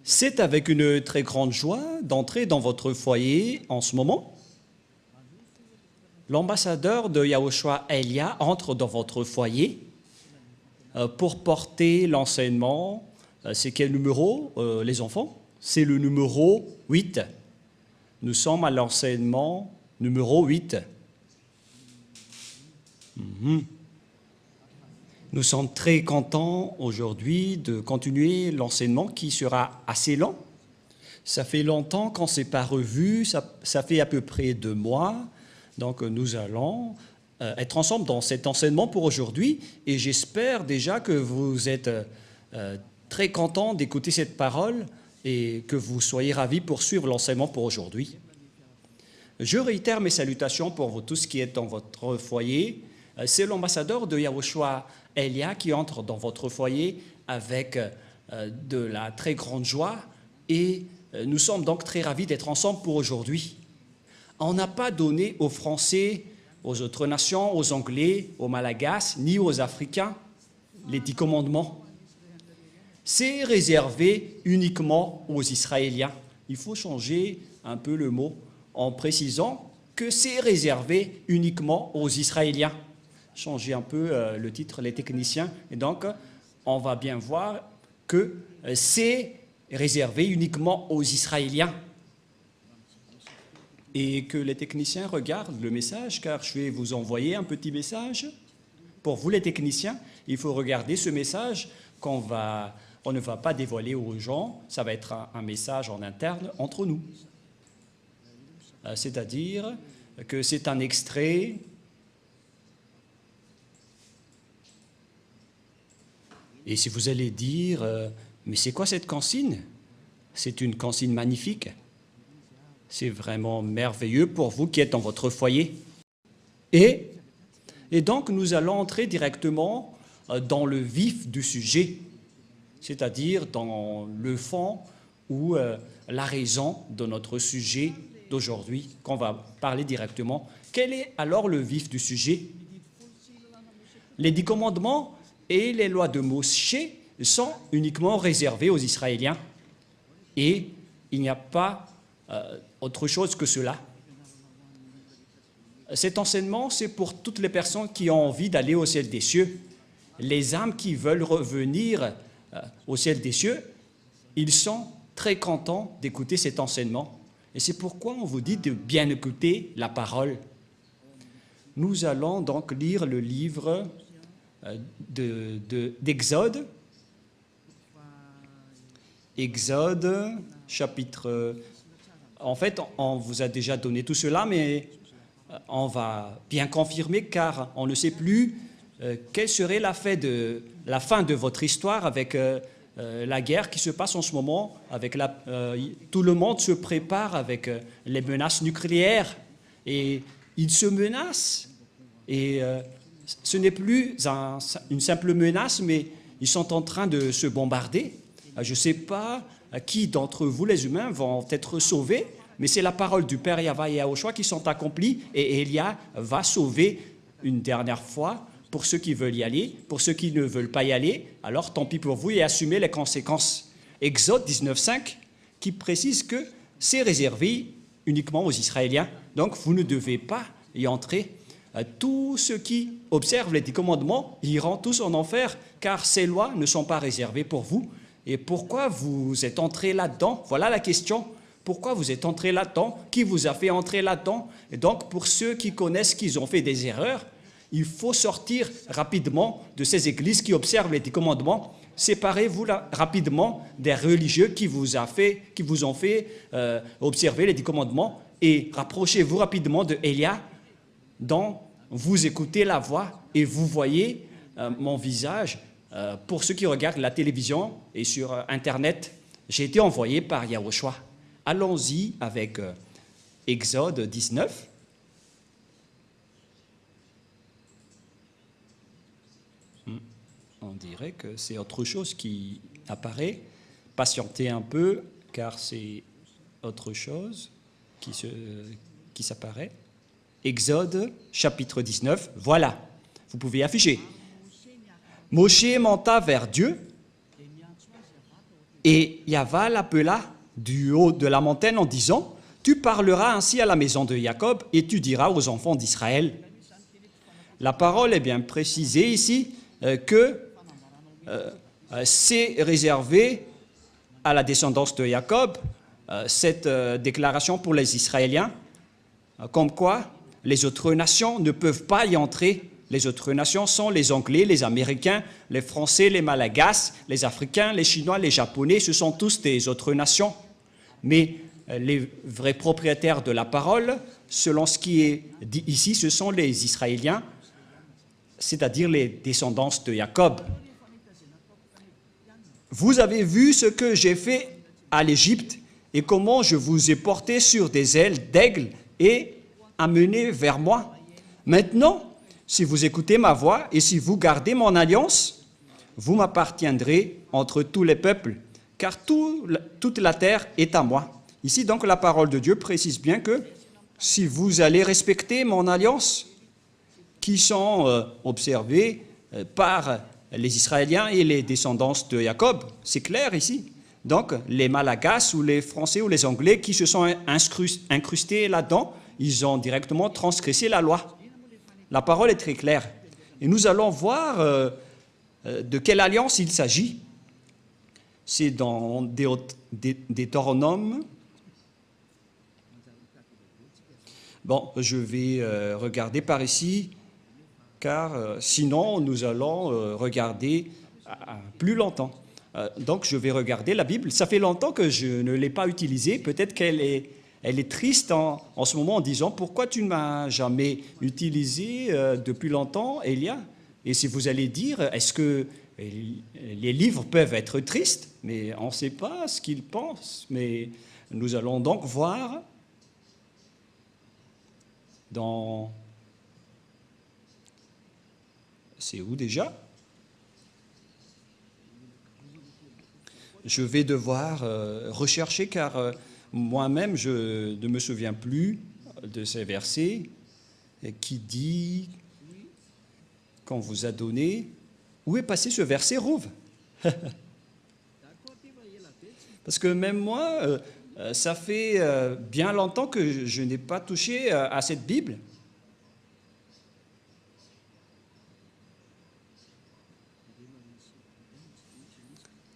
C'est avec une très grande joie d'entrer dans votre foyer en ce moment. L'ambassadeur de Yahushua Elia entre dans votre foyer pour porter l'enseignement. C'est quel numéro, les enfants? C'est le numéro 8. Nous sommes à l'enseignement numéro 8. Nous sommes très contents aujourd'hui de continuer l'enseignement qui sera assez lent. Ça fait longtemps qu'on ne s'est pas revu, ça fait à peu près 2 mois. Donc nous allons être ensemble dans cet enseignement pour aujourd'hui et j'espère déjà que vous êtes très contents d'écouter cette parole et que vous soyez ravis pour suivre l'enseignement pour aujourd'hui. Je réitère mes salutations pour vous tous qui êtes dans votre foyer. C'est l'ambassadeur de Yahushua Elia qui entre dans votre foyer avec de la très grande joie et nous sommes donc très ravis d'être ensemble pour aujourd'hui. On n'a pas donné aux Français, aux autres nations, aux Anglais, aux Malagasy, ni aux Africains les 10 commandements. C'est réservé uniquement aux Israéliens. Il faut changer un peu le mot en précisant que c'est réservé uniquement aux Israéliens. Changer un peu le titre, les techniciens. Et donc, on va bien voir que c'est réservé uniquement aux Israéliens. Et que les techniciens regardent le message, car je vais vous envoyer un petit message. Pour vous, les techniciens, il faut regarder ce message on ne va pas dévoiler aux gens. Ça va être un message en interne entre nous. C'est-à-dire que c'est un extrait et si vous allez dire mais c'est quoi cette consigne? C'est une consigne magnifique. C'est vraiment merveilleux pour vous qui êtes dans votre foyer. Et donc, nous allons entrer directement dans le vif du sujet, c'est-à-dire dans le fond ou la raison de notre sujet d'aujourd'hui, qu'on va parler directement. Quel est alors le vif du sujet? Les 10 commandements et les lois de Moshe sont uniquement réservés aux Israéliens. Et il n'y a pas autre chose que cela. Cet enseignement, c'est pour toutes les personnes qui ont envie d'aller au ciel des cieux. Les âmes qui veulent revenir au ciel des cieux, ils sont très contents d'écouter cet enseignement. Et c'est pourquoi on vous dit de bien écouter la parole. Nous allons donc lire le livre d'Exode. Exode, chapitre... En fait, on vous a déjà donné tout cela, mais on va bien confirmer car on ne sait plus quelle serait la fin de votre histoire avec la guerre qui se passe en ce moment. Tout le monde se prépare avec les menaces nucléaires et ils se menacent. Et ce n'est plus une simple menace, mais ils sont en train de se bombarder. Je ne sais pas qui d'entre vous, les humains, vont être sauvés, mais c'est la parole du Père Yahva et Yahushua qui sont accomplies et Elia va sauver une dernière fois pour ceux qui veulent y aller. Pour ceux qui ne veulent pas y aller, alors tant pis pour vous et assumez les conséquences. Exode 19.5 qui précise que c'est réservé uniquement aux Israéliens, donc vous ne devez pas y entrer. Tous ceux qui observent les 10 commandements iront tous en enfer, car ces lois ne sont pas réservées pour vous. Et pourquoi vous êtes entré là-dedans? Voilà la question. Pourquoi vous êtes entré là-dedans? Qui vous a fait entrer là-dedans? Et donc, pour ceux qui connaissent qu'ils ont fait des erreurs, il faut sortir rapidement de ces églises qui observent les 10 commandements. Séparez-vous rapidement des religieux qui vous ont fait observer les 10 commandements et rapprochez-vous rapidement de Elia, dont vous écoutez la voix et vous voyez mon visage. Pour ceux qui regardent la télévision et sur Internet, j'ai été envoyé par Yahushua. Allons-y avec Exode 19. On dirait que c'est autre chose qui apparaît. Patientez un peu, car c'est autre chose qui s'apparaît. Exode, chapitre 19. Voilà, vous pouvez afficher. Moshe monta vers Dieu Et Yahva l'appela du haut de la montagne en disant, « Tu parleras ainsi à la maison de Jacob et tu diras aux enfants d'Israël. » La parole est bien précisée ici que c'est réservé à la descendance de Jacob, cette déclaration pour les Israéliens, comme quoi les autres nations ne peuvent pas y entrer. Les autres nations sont les Anglais, les Américains, les Français, les Malagasy, les Africains, les Chinois, les Japonais, ce sont tous des autres nations. Mais les vrais propriétaires de la parole, selon ce qui est dit ici, ce sont les Israéliens, c'est-à-dire les descendants de Jacob. Vous avez vu ce que j'ai fait à l'Égypte et comment je vous ai porté sur des ailes d'aigle et amené vers moi. Maintenant, si vous écoutez ma voix et si vous gardez mon alliance, vous m'appartiendrez entre tous les peuples, car toute la terre est à moi. Ici, donc, la parole de Dieu précise bien que si vous allez respecter mon alliance, qui sont observées par les Israéliens et les descendants de Jacob, c'est clair ici. Donc, les Malagasy ou les Français ou les Anglais qui se sont incrustés là-dedans, ils ont directement transgressé la loi. La parole est très claire. Et nous allons voir de quelle alliance il s'agit. C'est dans Deutéronome. Bon, je vais regarder par ici, car sinon nous allons regarder plus longtemps. Donc je vais regarder la Bible. Ça fait longtemps que je ne l'ai pas utilisée. Peut-être qu'elle est triste en ce moment en disant « Pourquoi tu ne m'as jamais utilisé depuis longtemps, Elia ?» Et si vous allez dire « Est-ce que les livres peuvent être tristes ?» Mais on ne sait pas ce qu'ils pensent. Mais nous allons donc voir dans... C'est où déjà? Je vais devoir rechercher car moi-même je ne me souviens plus de ces versets qui dit qu'on vous a donné. Où est passé ce verset, Rouve? Parce que même moi, ça fait bien longtemps que je n'ai pas touché à cette Bible.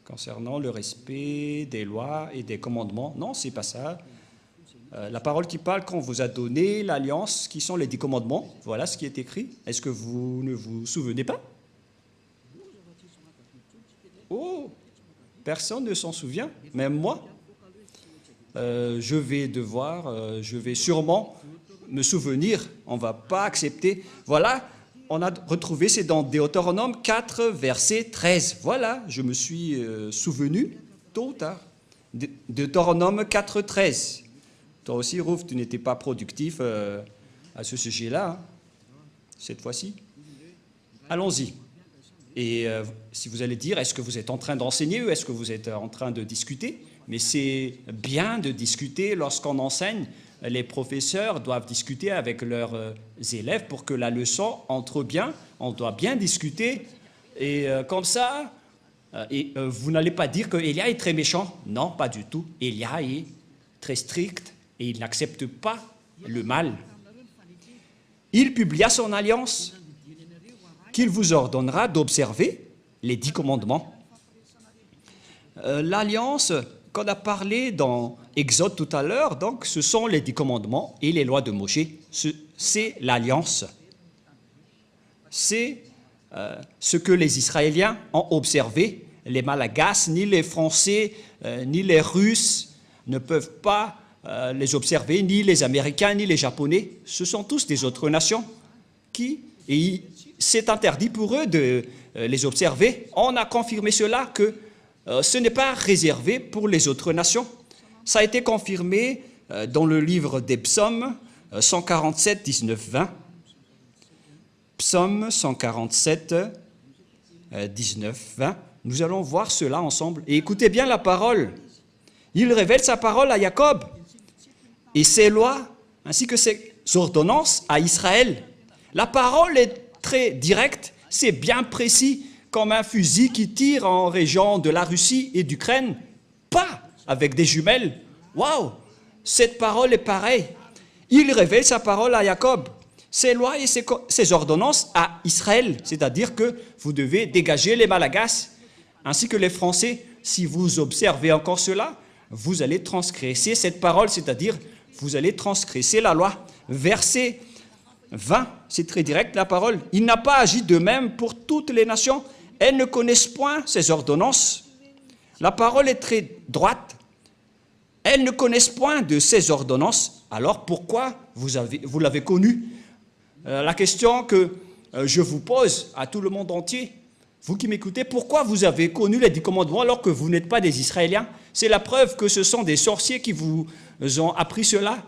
Concernant le respect des lois et des commandements. Non, c'est pas ça. La parole qui parle qu'on vous a donné l'alliance, qui sont les 10 commandements, voilà ce qui est écrit. Est-ce que vous ne vous souvenez pas? Oh, personne ne s'en souvient, même moi. Je vais sûrement me souvenir, on ne va pas accepter. Voilà, on a retrouvé, c'est dans Deutéronome 4, verset 13. Voilà, je me suis souvenu tôt ou tard. Deutéronome 4, 13. Toi aussi, Rouf, tu n'étais pas productif à ce sujet-là, hein, cette fois-ci. Allons-y. Et si vous allez dire, est-ce que vous êtes en train d'enseigner ou est-ce que vous êtes en train de discuter? Mais c'est bien de discuter lorsqu'on enseigne. Les professeurs doivent discuter avec leurs élèves pour que la leçon entre bien. On doit bien discuter. Et comme ça, vous n'allez pas dire que Elia est très méchant. Non, pas du tout. Elia est très strict et il n'accepte pas le mal. Il publia son alliance qu'il vous ordonnera d'observer les 10 commandements. L'alliance qu'on a parlé dans Exode tout à l'heure, donc ce sont les 10 commandements et les lois de Moïse. C'est l'alliance. C'est ce que les Israéliens ont observé. Les Malagasy, ni les Français, ni les Russes ne peuvent pas les observer, ni les Américains, ni les Japonais. Ce sont tous des autres nations et c'est interdit pour eux de les observer. On a confirmé cela que ce n'est pas réservé pour les autres nations. Ça a été confirmé dans le livre des psaumes 147, 19, 20. Psaume 147, 19, 20. Nous allons voir cela ensemble. Et écoutez bien la parole. Il révèle sa parole à Jacob et ses lois, ainsi que ses ordonnances à Israël. La parole est très directe, c'est bien précis, comme un fusil qui tire en région de la Russie et d'Ukraine pas avec des jumelles. Waouh! Cette parole est pareille. Il révèle sa parole à Jacob, ses lois et ses ordonnances à Israël. C'est-à-dire que vous devez dégager les Malagasy, ainsi que les Français. Si vous observez encore cela, vous allez transgresser cette parole, c'est-à-dire vous allez transgresser la loi. Verset 20, c'est très direct la parole. Il n'a pas agi de même pour toutes les nations. Elles ne connaissent point ses ordonnances. La parole est très droite. Elles ne connaissent point de ses ordonnances. Alors pourquoi vous l'avez connu? La question que je vous pose à tout le monde entier, vous qui m'écoutez, pourquoi vous avez connu les 10 commandements alors que vous n'êtes pas des Israéliens? C'est la preuve que ce sont des sorciers qui vous ont appris cela,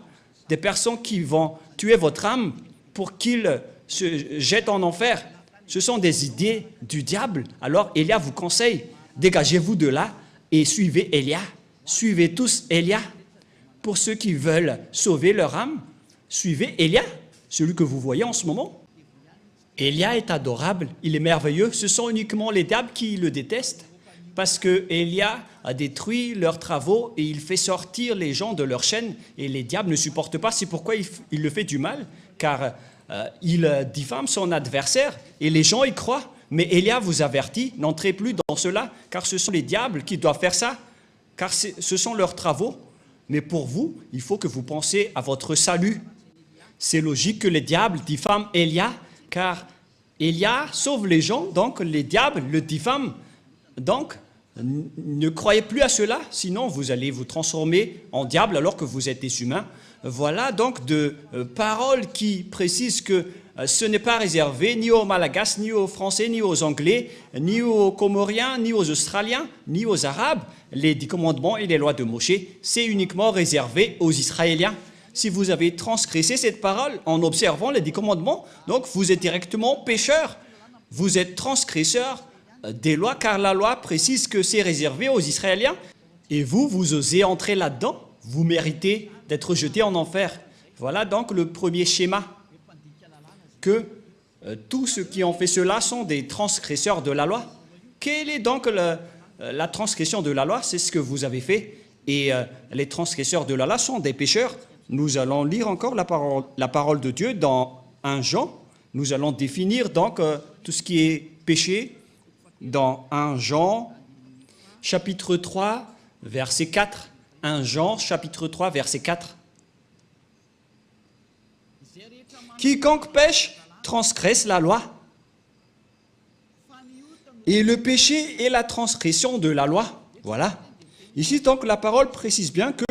des personnes qui vont tuer votre âme pour qu'ils se jettent en enfer. Ce sont des idées du diable. Alors Élia vous conseille, dégagez-vous de là et suivez Élia. Suivez tous Élia. Pour ceux qui veulent sauver leur âme, suivez Élia, celui que vous voyez en ce moment. Élia est adorable, il est merveilleux. Ce sont uniquement les diables qui le détestent parce que Élia a détruit leurs travaux et il fait sortir les gens de leur chaîne et les diables ne supportent pas. C'est pourquoi il le fait du mal, car il diffame son adversaire et les gens y croient. Mais Élia vous avertit, n'entrez plus dans cela, car ce sont les diables qui doivent faire ça, car ce sont leurs travaux. Mais pour vous, il faut que vous pensiez à votre salut. C'est logique que les diables diffament Élia, car Élia sauve les gens, donc les diables le diffament. Donc, ne croyez plus à cela, sinon vous allez vous transformer en diable alors que vous êtes des humains. Voilà donc de paroles qui précisent que ce n'est pas réservé ni aux Malagasy, ni aux Français, ni aux Anglais, ni aux Comoriens, ni aux Australiens, ni aux Arabes. Les 10 commandements et les lois de Moïse, c'est uniquement réservé aux Israéliens. Si vous avez transgressé cette parole en observant les 10 commandements, donc vous êtes directement pécheur. Vous êtes transgresseur des lois, car la loi précise que c'est réservé aux Israéliens. Et vous osez entrer là-dedans, vous méritez d'être jeté en enfer. Voilà donc le premier schéma, que tous ceux qui ont fait cela sont des transgresseurs de la loi. Quelle est donc la transgression de la loi? C'est ce que vous avez fait. Et les transgresseurs de la loi sont des pécheurs. Nous allons lire encore la parole de Dieu dans 1 Jean. Nous allons définir donc tout ce qui est péché dans 1 Jean, chapitre 3, verset 4. 1 Jean, chapitre 3, verset 4. Quiconque pêche transgresse la loi. Et le péché est la transgression de la loi. Voilà. Ici, donc, la parole précise bien que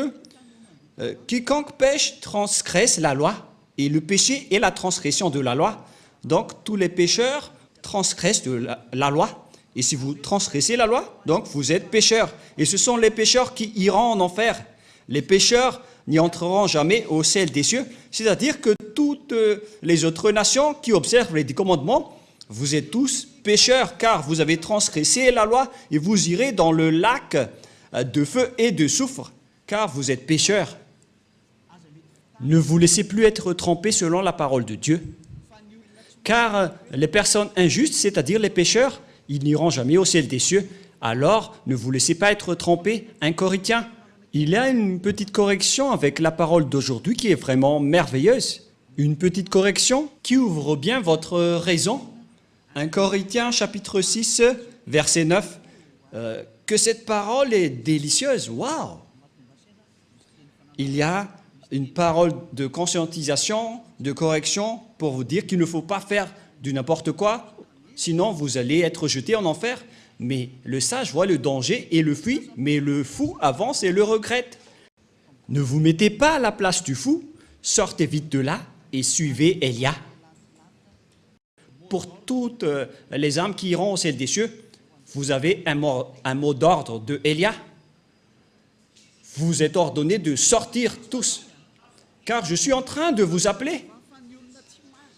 quiconque pêche transgresse la loi. Et le péché est la transgression de la loi. Donc, tous les pécheurs transgressent la loi. Et si vous transgressez la loi, donc vous êtes pécheurs. Et ce sont les pécheurs qui iront en enfer. Les pécheurs n'y entreront jamais au ciel des cieux. C'est-à-dire que toutes les autres nations qui observent les 10 commandements, vous êtes tous pécheurs, car vous avez transgressé la loi et vous irez dans le lac de feu et de soufre, car vous êtes pécheurs. Ne vous laissez plus être trompés selon la parole de Dieu, car les personnes injustes, c'est-à-dire les pécheurs, ils n'iront jamais au ciel des cieux. Alors, ne vous laissez pas être trompés. 1 Corinthiens, il y a une petite correction avec la parole d'aujourd'hui qui est vraiment merveilleuse. Une petite correction qui ouvre bien votre raison. 1 Corinthiens, chapitre 6, verset 9. Que cette parole est délicieuse. Waouh! Il y a une parole de conscientisation, de correction pour vous dire qu'il ne faut pas faire du n'importe quoi. Sinon, vous allez être jeté en enfer. Mais le sage voit le danger et le fuit, mais le fou avance et le regrette. Ne vous mettez pas à la place du fou, sortez vite de là et suivez Élia. Pour toutes les âmes qui iront au ciel des cieux, vous avez un mot d'ordre de Élia. Vous êtes ordonnés de sortir tous, car je suis en train de vous appeler.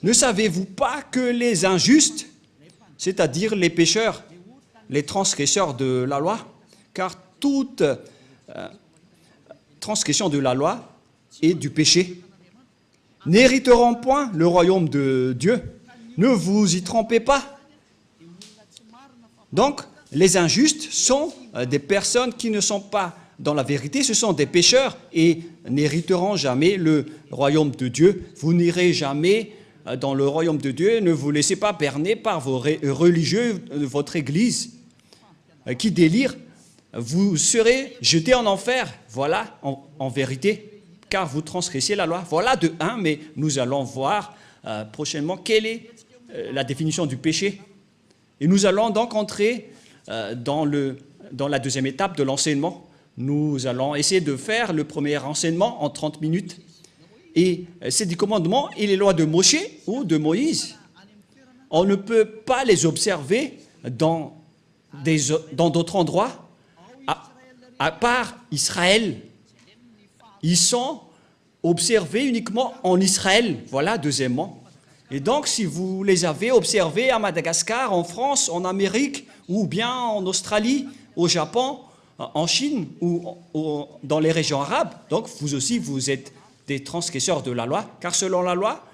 Ne savez-vous pas que les injustes, c'est-à-dire les pécheurs, les transgresseurs de la loi, car toute transgression de la loi est du péché, n'hériteront point le royaume de Dieu. Ne vous y trompez pas. Donc, les injustes sont des personnes qui ne sont pas dans la vérité, ce sont des pécheurs et n'hériteront jamais le royaume de Dieu. Vous n'irez jamais dans le royaume de Dieu. Ne vous laissez pas berner par vos religieux de votre église qui délirent. Vous serez jetés en enfer. Voilà, en vérité, car vous transgressez la loi. Voilà de un, mais nous allons voir prochainement quelle est la définition du péché. Et nous allons donc entrer dans la deuxième étape de l'enseignement. Nous allons essayer de faire le premier enseignement en 30 minutes. Et ces 10 commandements et les lois de Moshe ou de Moïse, on ne peut pas les observer dans d'autres endroits, à part Israël. Ils sont observés uniquement en Israël. Voilà, deuxièmement. Et donc, si vous les avez observés à Madagascar, en France, en Amérique, ou bien en Australie, au Japon, en Chine, ou dans les régions arabes, donc vous aussi, vous êtes des transgresseurs de la loi, car selon la loi,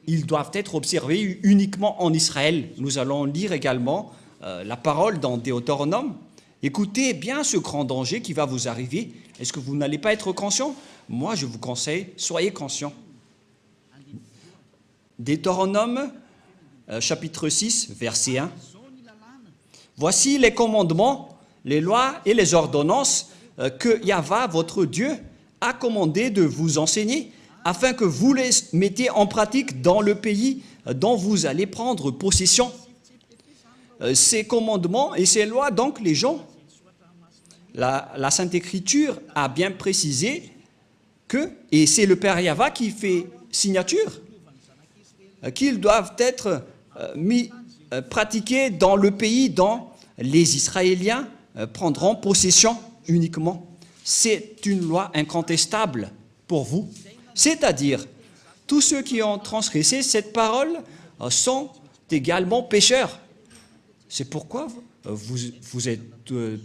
ils doivent être observés uniquement en Israël. Nous allons lire également la parole dans Deutéronome. Écoutez bien ce grand danger qui va vous arriver. Est-ce que vous n'allez pas être conscient? Moi, je vous conseille, soyez conscients. Deutéronome, chapitre 6, verset 1. Voici les commandements, les lois et les ordonnances que Yahva, votre Dieu, a commandé de vous enseigner, afin que vous les mettiez en pratique dans le pays dont vous allez prendre possession. Ces commandements et ces lois, donc, les gens, la Sainte Écriture a bien précisé que, et c'est le Père Yahva qui fait signature, qu'ils doivent être pratiqués dans le pays dont les Israéliens prendront possession uniquement. C'est une loi incontestable pour vous. C'est-à-dire, tous ceux qui ont transgressé cette parole sont également pécheurs. C'est pourquoi vous êtes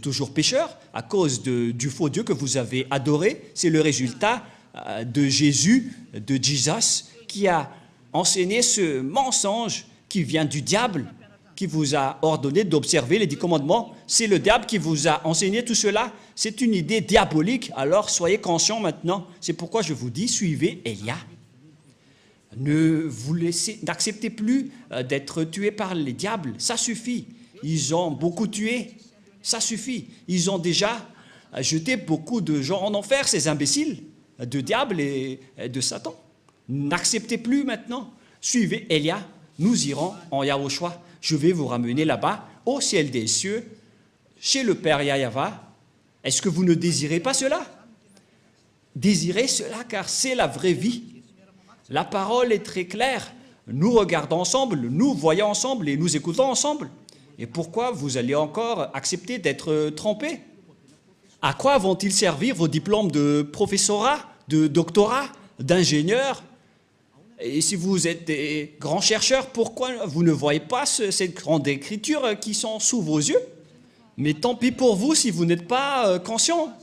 toujours pécheurs, à cause du faux Dieu que vous avez adoré. C'est le résultat de Jésus, de Jesus, qui a enseigné ce mensonge qui vient du diable, qui vous a ordonné d'observer les 10 commandements. C'est le diable qui vous a enseigné tout cela. C'est une idée diabolique, alors soyez conscients maintenant. C'est pourquoi je vous dis, suivez Élia. N'acceptez plus d'être tués par les diables, ça suffit. Ils ont beaucoup tué, ça suffit. Ils ont déjà jeté beaucoup de gens en enfer, ces imbéciles de diable et de Satan. N'acceptez plus maintenant. Suivez Élia, nous irons en Yahushua. Je vais vous ramener là-bas, au ciel des cieux, chez le Père Yahva. Est-ce que vous ne désirez pas cela? Désirez cela, car c'est la vraie vie. La parole est très claire. Nous regardons ensemble, nous voyons ensemble et nous écoutons ensemble. Et pourquoi vous allez encore accepter d'être trompés? À quoi vont-ils servir vos diplômes de professorat, de doctorat, d'ingénieur? Et si vous êtes des grands chercheurs, pourquoi vous ne voyez pas cette grande écriture qui sont sous vos yeux? Mais tant pis pour vous si vous n'êtes pas conscients.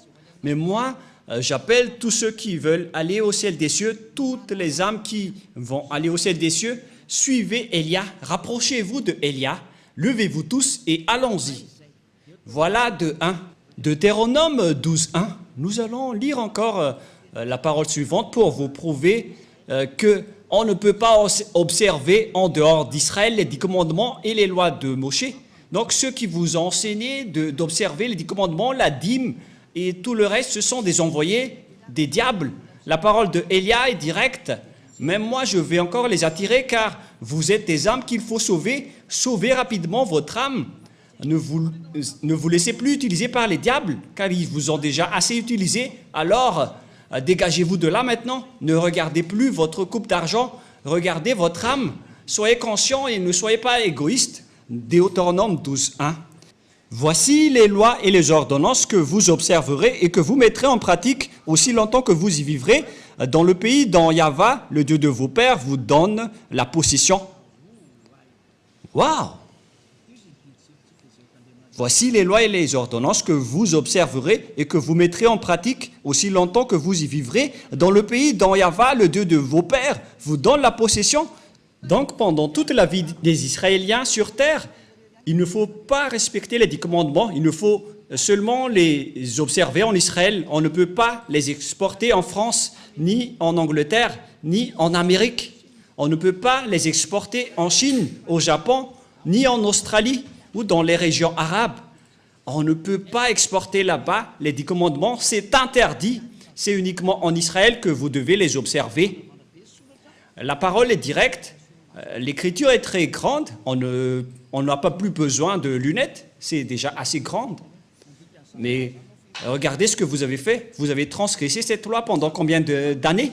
Mais moi, j'appelle tous ceux qui veulent aller au ciel des cieux, toutes les âmes qui vont aller au ciel des cieux, suivez Élia, rapprochez-vous de Élia, levez-vous tous et allons-y. Voilà de 1. Deutéronome 12, 1. Nous allons lire encore la parole suivante pour vous prouver qu'on ne peut pas observer en dehors d'Israël les 10 commandements et les lois de Moshe. Donc ceux qui vous ont enseigné d'observer les 10 commandements, la dîme et tout le reste, ce sont des envoyés, des diables. La parole de Élia est directe. Même moi, je vais encore les attirer car vous êtes des âmes qu'il faut sauver. Sauvez rapidement votre âme. Ne vous laissez plus utiliser par les diables car ils vous ont déjà assez utilisé. Alors, dégagez-vous de là maintenant. Ne regardez plus votre coupe d'argent. Regardez votre âme. Soyez conscients et ne soyez pas égoïstes. Deutéronome 12, 1. Voici les lois et les ordonnances que vous observerez et que vous mettrez en pratique aussi longtemps que vous y vivrez dans le pays dont Yahva, le Dieu de vos pères, vous donne la possession. Waouh! Voici les lois et les ordonnances que vous observerez et que vous mettrez en pratique aussi longtemps que vous y vivrez dans le pays dont Yahva, le Dieu de vos pères, vous donne la possession. Donc, pendant toute la vie des Israéliens sur terre, il ne faut pas respecter les 10 commandements, il ne faut seulement les observer en Israël. On ne peut pas les exporter en France, ni en Angleterre, ni en Amérique. On ne peut pas les exporter en Chine, au Japon, ni en Australie ou dans les régions arabes. On ne peut pas exporter là-bas les 10 commandements, c'est interdit. C'est uniquement en Israël que vous devez les observer. La parole est directe, l'écriture est très grande, on n'a pas plus besoin de lunettes, c'est déjà assez grande. Mais regardez ce que vous avez fait, vous avez transgressé cette loi pendant combien d'années?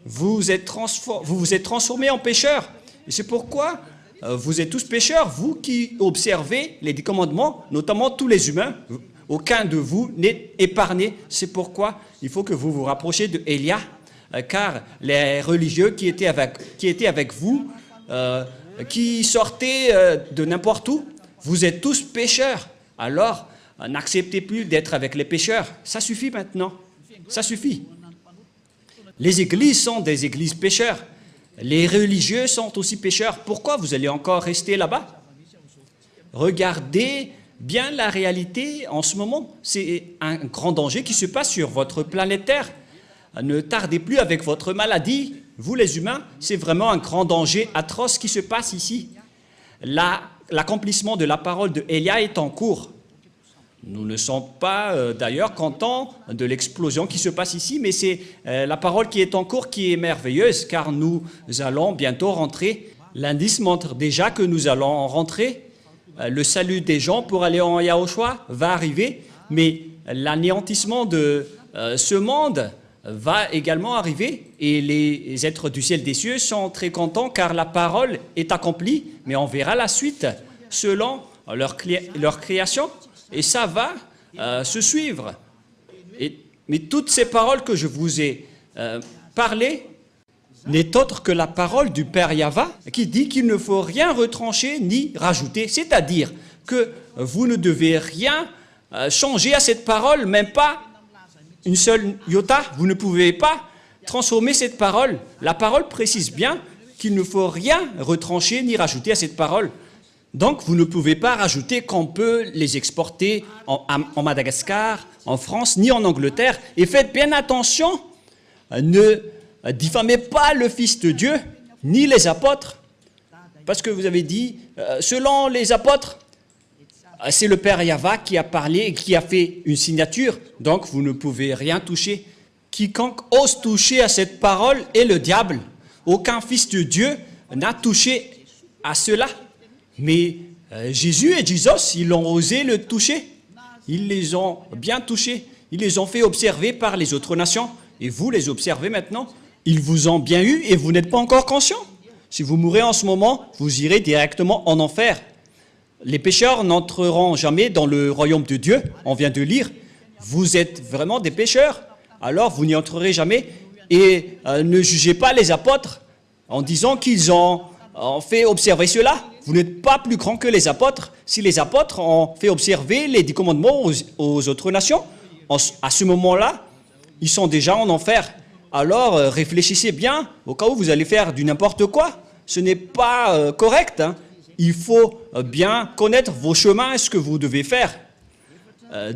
Vous vous êtes transformés en pécheurs. Et c'est pourquoi vous êtes tous pécheurs, vous qui observez les 10 commandements, notamment tous les humains. Aucun de vous n'est épargné. C'est pourquoi il faut que vous vous rapprochiez de Élia, car les religieux qui étaient avec vous, qui sortaient de n'importe où, vous êtes tous pécheurs. Alors, n'acceptez plus d'être avec les pécheurs. Ça suffit maintenant. Ça suffit. Les églises sont des églises pécheurs. Les religieux sont aussi pécheurs. Pourquoi vous allez encore rester là-bas? Regardez bien la réalité en ce moment. C'est un grand danger qui se passe sur votre planète Terre. Ne tardez plus avec votre maladie. Vous les humains, c'est vraiment un grand danger atroce qui se passe ici. L'accomplissement de la parole de Élia est en cours. Nous ne sommes pas d'ailleurs contents de l'explosion qui se passe ici, mais c'est la parole qui est en cours qui est merveilleuse, car nous allons bientôt rentrer. L'indice montre déjà que nous allons rentrer. Le salut des gens pour aller en Yahushua va arriver, mais l'anéantissement de ce monde va également arriver, et les êtres du ciel des cieux sont très contents car la parole est accomplie, mais on verra la suite selon leur création. Et ça va se suivre. Mais toutes ces paroles que je vous ai parlées n'est autre que la parole du Père Yahva qui dit qu'il ne faut rien retrancher ni rajouter. C'est-à-dire que vous ne devez rien changer à cette parole, même pas une seule iota. Vous ne pouvez pas transformer cette parole. La parole précise bien qu'il ne faut rien retrancher ni rajouter à cette parole. Donc, vous ne pouvez pas rajouter qu'on peut les exporter en Madagascar, en France, ni en Angleterre. Et faites bien attention, ne diffamez pas le Fils de Dieu, ni les apôtres. Parce que vous avez dit, selon les apôtres, c'est le Père Yahva qui a parlé et qui a fait une signature. Donc, vous ne pouvez rien toucher. Quiconque ose toucher à cette parole est le diable. Aucun Fils de Dieu n'a touché à cela. Mais Jésus et Jesus, ils ont osé le toucher. Ils les ont bien touchés. Ils les ont fait observer par les autres nations. Et vous les observez maintenant. Ils vous ont bien eu et vous n'êtes pas encore conscient. Si vous mourrez en ce moment, vous irez directement en enfer. Les pécheurs n'entreront jamais dans le royaume de Dieu. On vient de lire. Vous êtes vraiment des pécheurs. Alors vous n'y entrerez jamais. Et ne jugez pas les apôtres en disant qu'ils ont fait observer cela. Vous n'êtes pas plus grand que les apôtres. Si les apôtres ont fait observer les 10 commandements aux autres nations, à ce moment-là, ils sont déjà en enfer. Alors réfléchissez bien au cas où vous allez faire du n'importe quoi. Ce n'est pas correct. Il faut bien connaître vos chemins et ce que vous devez faire.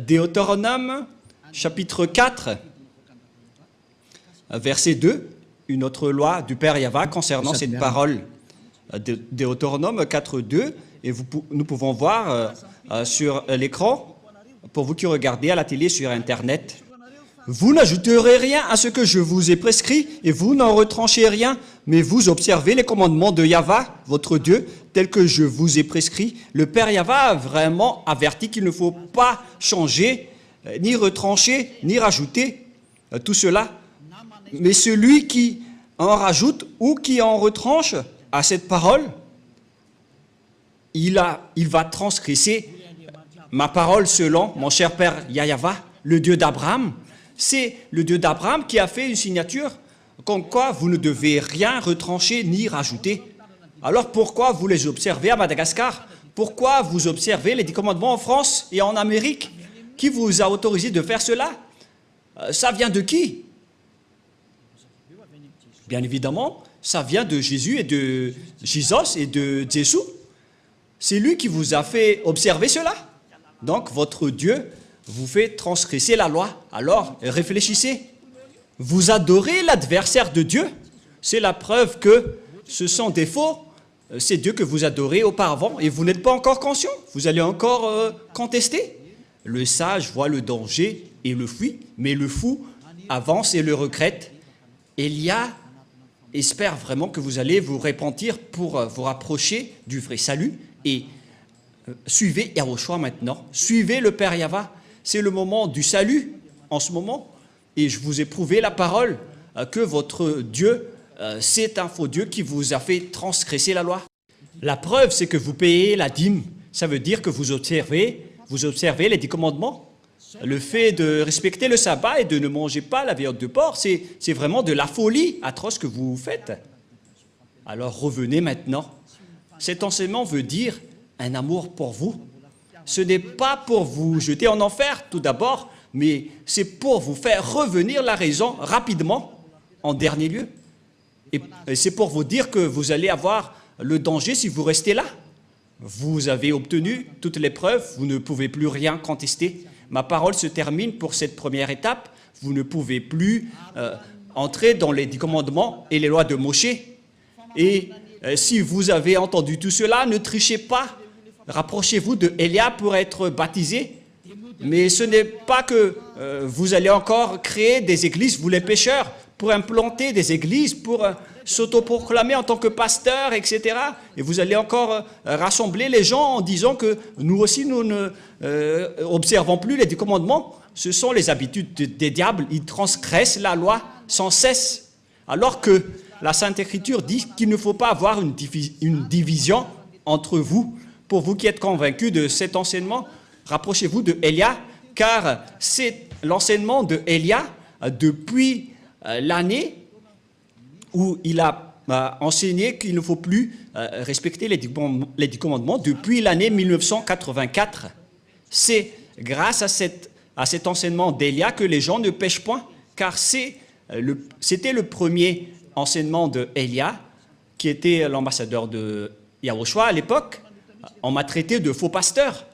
Deutéronome, chapitre 4, verset 2, une autre loi du Père Yahva concernant cette parole. Deutéronome 4, 2, et nous pouvons voir sur l'écran, pour vous qui regardez à la télé sur Internet. Vous n'ajouterez rien à ce que je vous ai prescrit, et vous n'en retranchez rien, mais vous observez les commandements de Yahva, votre Dieu, tels que je vous ai prescrits. Le Père Yahva a vraiment averti qu'il ne faut pas changer, ni retrancher, ni rajouter tout cela. Mais celui qui en rajoute ou qui en retranche à cette parole, il va transgresser ma parole selon mon cher Père Yahva, le Dieu d'Abraham. C'est le Dieu d'Abraham qui a fait une signature comme quoi vous ne devez rien retrancher ni rajouter. Alors pourquoi vous les observez à Madagascar? Pourquoi vous observez les 10 commandements en France et en Amérique? Qui vous a autorisé de faire cela? Ça vient de qui? Bien évidemment, ça vient de Jésus et de Jesus et de Jésus. C'est lui qui vous a fait observer cela. Donc votre Dieu vous fait transgresser la loi. Alors réfléchissez. Vous adorez l'adversaire de Dieu. C'est la preuve que ce sont des faux. C'est Dieu que vous adorez auparavant et vous n'êtes pas encore conscient. Vous allez encore contester. Le sage voit le danger et le fuit, mais le fou avance et le regrette. Élia espère vraiment que vous allez vous repentir pour vous rapprocher du vrai salut et suivez Yahushua maintenant. Suivez le Père Yahva. C'est le moment du salut en ce moment. Et je vous ai prouvé la parole que votre Dieu, c'est un faux Dieu qui vous a fait transgresser la loi. La preuve, c'est que vous payez la dîme. Ça veut dire que vous observez les 10 commandements. Le fait de respecter le sabbat et de ne manger pas la viande de porc, c'est vraiment de la folie atroce que vous faites. Alors revenez maintenant. Cet enseignement veut dire un amour pour vous. Ce n'est pas pour vous jeter en enfer tout d'abord, mais c'est pour vous faire revenir la raison rapidement en dernier lieu. Et c'est pour vous dire que vous allez avoir le danger si vous restez là. Vous avez obtenu toutes les preuves, vous ne pouvez plus rien contester. Ma parole se termine pour cette première étape. Vous ne pouvez plus entrer dans les 10 commandements et les lois de Moshe. Et si vous avez entendu tout cela, ne trichez pas. Rapprochez-vous de Élia pour être baptisé. Mais ce n'est pas que vous allez encore créer des églises, vous les pécheurs, pour implanter des églises, pour s'autoproclamer en tant que pasteur, etc. Et vous allez encore rassembler les gens en disant que nous aussi, nous ne observons plus les 10 commandements. Ce sont les habitudes des diables. Ils transgressent la loi sans cesse. Alors que la Sainte Écriture dit qu'il ne faut pas avoir une division entre vous. Pour vous qui êtes convaincus de cet enseignement, rapprochez-vous de Élia, car c'est l'enseignement de Élia depuis l'année où il a enseigné qu'il ne faut plus respecter les 10 commandements depuis l'année 1984. C'est grâce à cet enseignement d'Élia que les gens ne pêchent point, car c'était le premier enseignement de Élia, qui était l'ambassadeur de Yahushua à l'époque. On m'a traité de faux pasteur.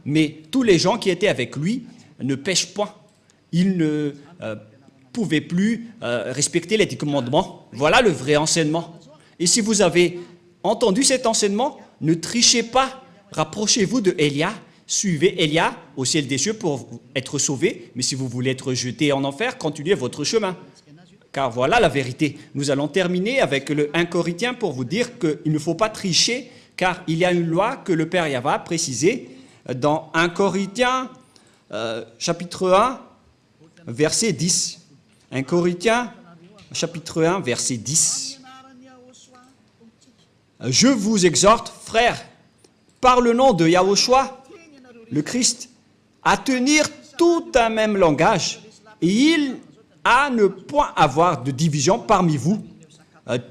Mais tous les gens qui étaient avec lui ne pêchent point. Ils ne pouvaient plus respecter les 10 commandements. Voilà le vrai enseignement. Et si vous avez entendu cet enseignement, ne trichez pas. Rapprochez-vous de Élia. Suivez Élia au ciel des cieux pour être sauvé. Mais si vous voulez être jeté en enfer, continuez votre chemin. Car voilà la vérité. Nous allons terminer avec le 1 Corinthiens pour vous dire qu'il ne faut pas tricher, car il y a une loi que le Père Yahva a précisée dans 1 Corinthiens, chapitre 1, verset 10. 1 Corinthiens, chapitre 1, verset 10. Je vous exhorte, frères, par le nom de Yahushua, le Christ, à tenir tout un même langage, et il à ne point avoir de division parmi vous.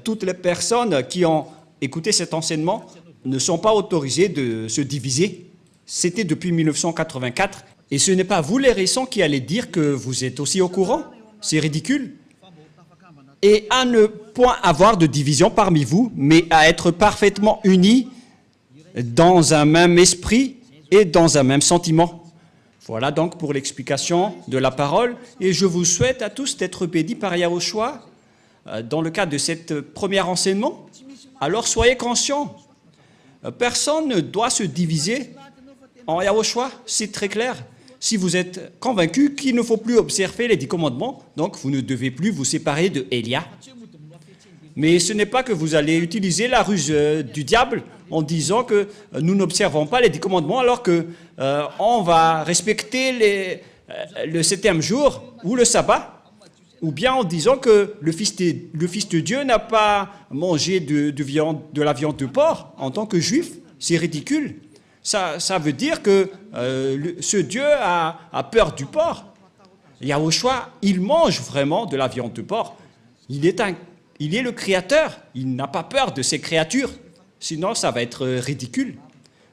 Toutes les personnes qui ont écouté cet enseignement ne sont pas autorisées de se diviser. C'était depuis 1984. Et ce n'est pas vous les récents qui allez dire que vous êtes aussi au courant. C'est ridicule. Et à ne point avoir de division parmi vous, mais à être parfaitement unis dans un même esprit et dans un même sentiment. Voilà donc pour l'explication de la parole. Et je vous souhaite à tous d'être bénis par Yahushua dans le cadre de cet premier enseignement. Alors soyez conscients. Personne ne doit se diviser en Yahushua, c'est très clair. Si vous êtes convaincu qu'il ne faut plus observer les 10 commandements, donc vous ne devez plus vous séparer de Élia. Mais ce n'est pas que vous allez utiliser la ruse du diable en disant que nous n'observons pas les 10 commandements alors qu'on va respecter le 7e jour ou le sabbat, ou bien en disant que le Fils de Dieu n'a pas mangé de la viande de porc en tant que juif. C'est ridicule. Ça veut dire que ce Dieu a peur du porc. Yahushua, il mange vraiment de la viande de porc. Il est le Créateur. Il n'a pas peur de ses créatures. Sinon, ça va être ridicule.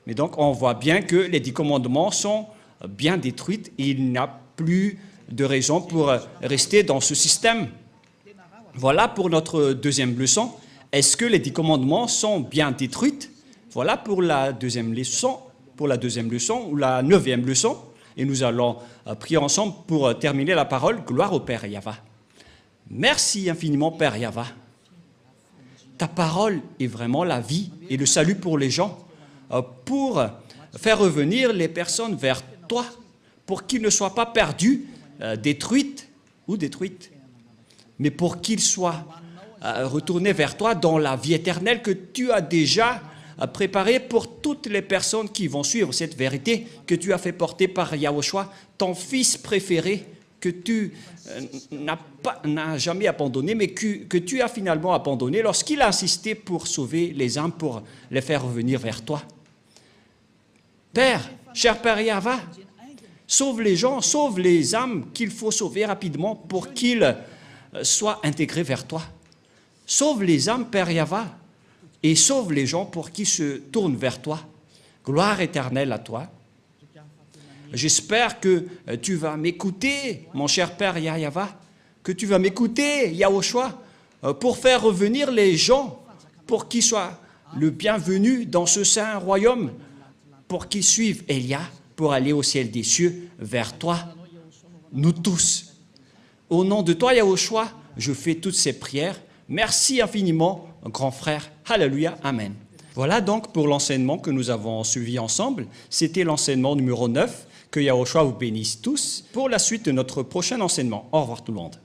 Mais donc, on voit bien que les 10 commandements sont bien détruits et il n'y a plus de raison pour rester dans ce système. Voilà pour notre deuxième leçon. Est-ce que les 10 commandements sont bien détruits? Voilà pour la deuxième leçon. pour la deuxième leçon ou la 9e leçon. Et nous allons prier ensemble pour terminer la parole. Gloire au Père Yahva. Merci infiniment, Père Yahva. Ta parole est vraiment la vie et le salut pour les gens, pour faire revenir les personnes vers toi, pour qu'ils ne soient pas perdus, détruites, mais pour qu'ils soient retournés vers toi dans la vie éternelle que tu as déjà préparée pour toutes les personnes qui vont suivre cette vérité que tu as fait porter par Yahushua, ton fils préféré, que tu n'as jamais abandonné, mais que tu as finalement abandonné lorsqu'il a insisté pour sauver les âmes, pour les faire revenir vers toi. Père, cher Père Yahva, sauve les gens, sauve les âmes qu'il faut sauver rapidement pour qu'ils soient intégrés vers toi. Sauve les âmes, Père Yahva, et sauve les gens pour qu'ils se tournent vers toi. Gloire éternelle à toi. J'espère que tu vas m'écouter, mon cher Père Yahva, que tu vas m'écouter, Yahushua, pour faire revenir les gens, pour qu'ils soient le bienvenu dans ce saint royaume, pour qu'ils suivent Elia, pour aller au ciel des cieux, vers toi, nous tous. Au nom de toi, Yahushua, je fais toutes ces prières. Merci infiniment, grand frère. Alléluia, Amen. Voilà donc pour l'enseignement que nous avons suivi ensemble. C'était l'enseignement numéro 9. Que Yahushua vous bénisse tous pour la suite de notre prochain enseignement. Au revoir tout le monde.